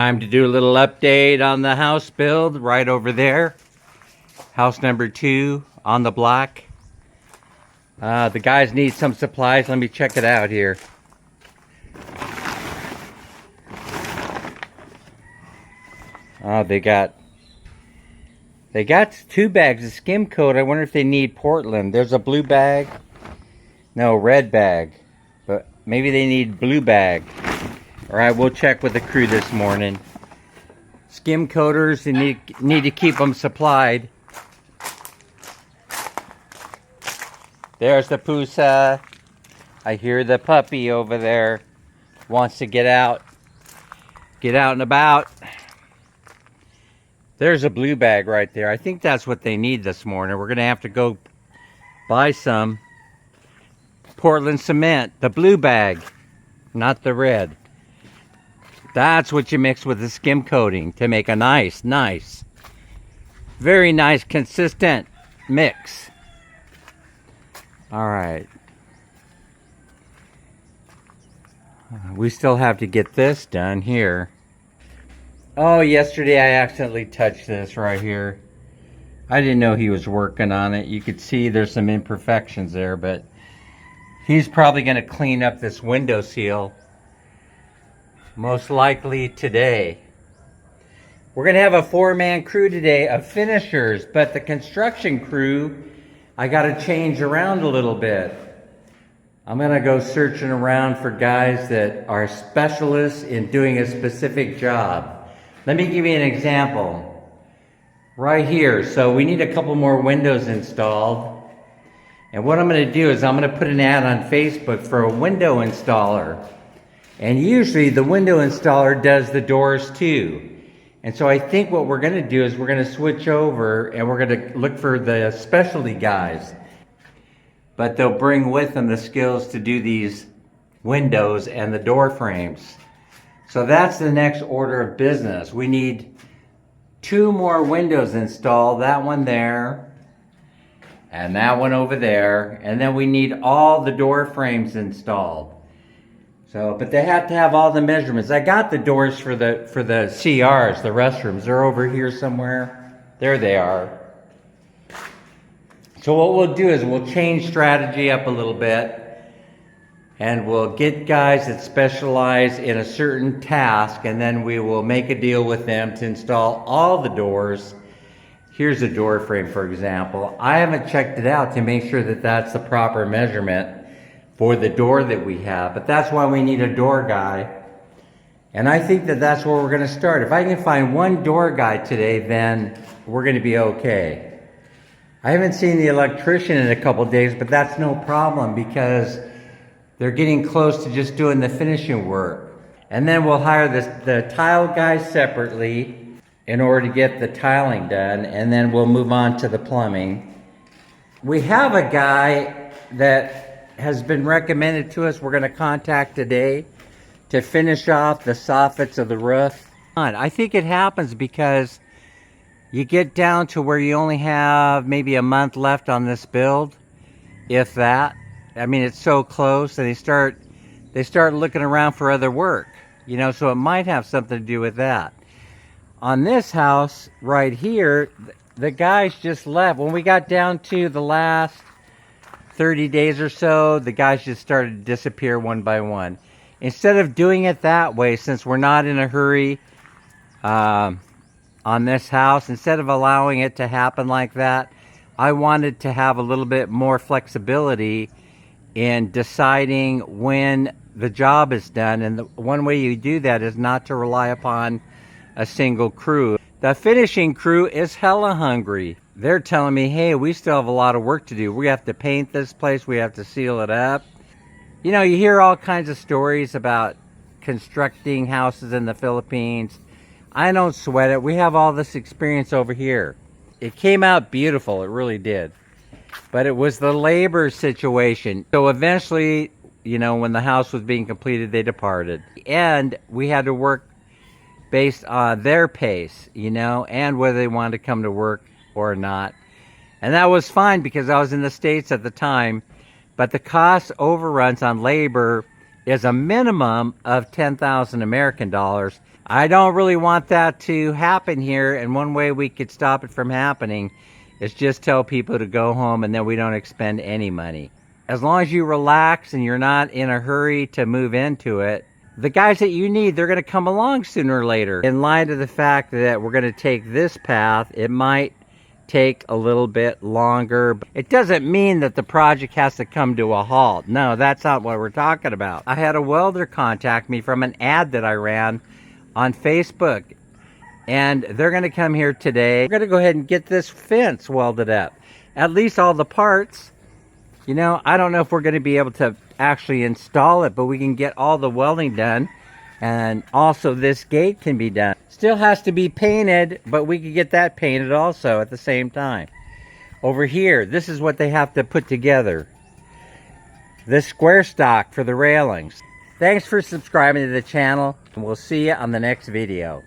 Time to do a little update on the house build right over there. House number 2 on the block. The guys need some supplies. Let me check it out here. They got 2 bags of skim coat. I wonder if they need Portland. There's a blue bag. No, red bag. But maybe they need blue bag. Alright, we'll check with the crew this morning. Skim coaters, you need to keep them supplied. There's the Pusa. I hear the puppy over there. Wants to get out. Get out and about. There's a blue bag right there. I think that's what they need this morning. We're going to have to go buy some Portland cement. The blue bag, not the red. That's what you mix with the skim coating to make a nice, very nice, consistent mix. All right. We still have to get this done here. Oh, yesterday I accidentally touched this right here. I didn't know he was working on it. You could see there's some imperfections there, but he's probably going to clean up this window seal. Most likely today. We're going to have a 4-man crew today of finishers, but the construction crew, I got to change around a little bit. I'm going to go searching around for guys that are specialists in doing a specific job. Let me give you an example. Right here, so we need a couple more windows installed. And what I'm going to do is I'm going to put an ad on Facebook for a window installer. And usually the window installer does the doors too. And so I think what we're going to do is we're going to switch over and we're going to look for the specialty guys. But they'll bring with them the skills to do these windows and the door frames. So that's the next order of business. We need 2 more windows installed. That one there. And that one over there. And then we need all the door frames installed. So, but they have to have all the measurements. I got the doors for the CRs, the restrooms. They're over here somewhere. There they are. So what we'll do is we'll change strategy up a little bit. And we'll get guys that specialize in a certain task. And then we will make a deal with them to install all the doors. Here's a door frame, for example. I haven't checked it out to make sure that that's the proper measurement for the door that we have, but that's why we need a door guy. And I think that that's where we're going to start. If I can find one door guy today, then we're going to be okay. I haven't seen the electrician in a couple days, but that's no problem because they're getting close to just doing the finishing work. And then we'll hire the tile guys separately in order to get the tiling done, and then we'll move on to the plumbing. We have a guy that has been recommended to us. We're going to contact today to finish off the soffits of the roof. I think it happens because you get down to where you only have maybe a month left on this build, if that. I mean, it's so close, and they start looking around for other work, you know, so it might have something to do with that. On this house right here, the guys just left. When we got down to the last 30 days or so, the guys just started to disappear one by one. Instead of doing it that way, since we're not in a hurry on this house, instead of allowing it to happen like that, I wanted to have a little bit more flexibility in deciding when the job is done. And the one way you do that is not to rely upon a single crew. The finishing crew is hella hungry. They're telling me, hey, we still have a lot of work to do. We have to paint this place. We have to seal it up. You know, you hear all kinds of stories about constructing houses in the Philippines. I don't sweat it. We have all this experience over here. It came out beautiful. It really did. But it was the labor situation. So eventually, you know, when the house was being completed, they departed. And we had to work based on their pace, you know, and whether they wanted to come to work or not. And that was fine because I was in the States at the time. But the cost overruns on labor is a minimum of 10,000 American dollars. I don't really want that to happen here, and one way we could stop it from happening is just tell people to go home and then we don't expend any money. As long as you relax and you're not in a hurry to move into it, the guys that you need, they're going to come along sooner or later. In light of the fact that we're going to take this path, it might take a little bit longer. It doesn't mean that the project has to come to a halt. No, that's not what we're talking about. I had a welder contact me from an ad that I ran on Facebook, and they're going to come here today. We're going to go ahead and get this fence welded up. At least all the parts. You know, I don't know if we're going to be able to actually install it, but we can get all the welding done, and also this gate can be done. Still has to be painted, but we can get that painted also at the same time. Over here, this is what they have to put together. This square stock for the railings. Thanks for subscribing to the channel, and we'll see you on the next video.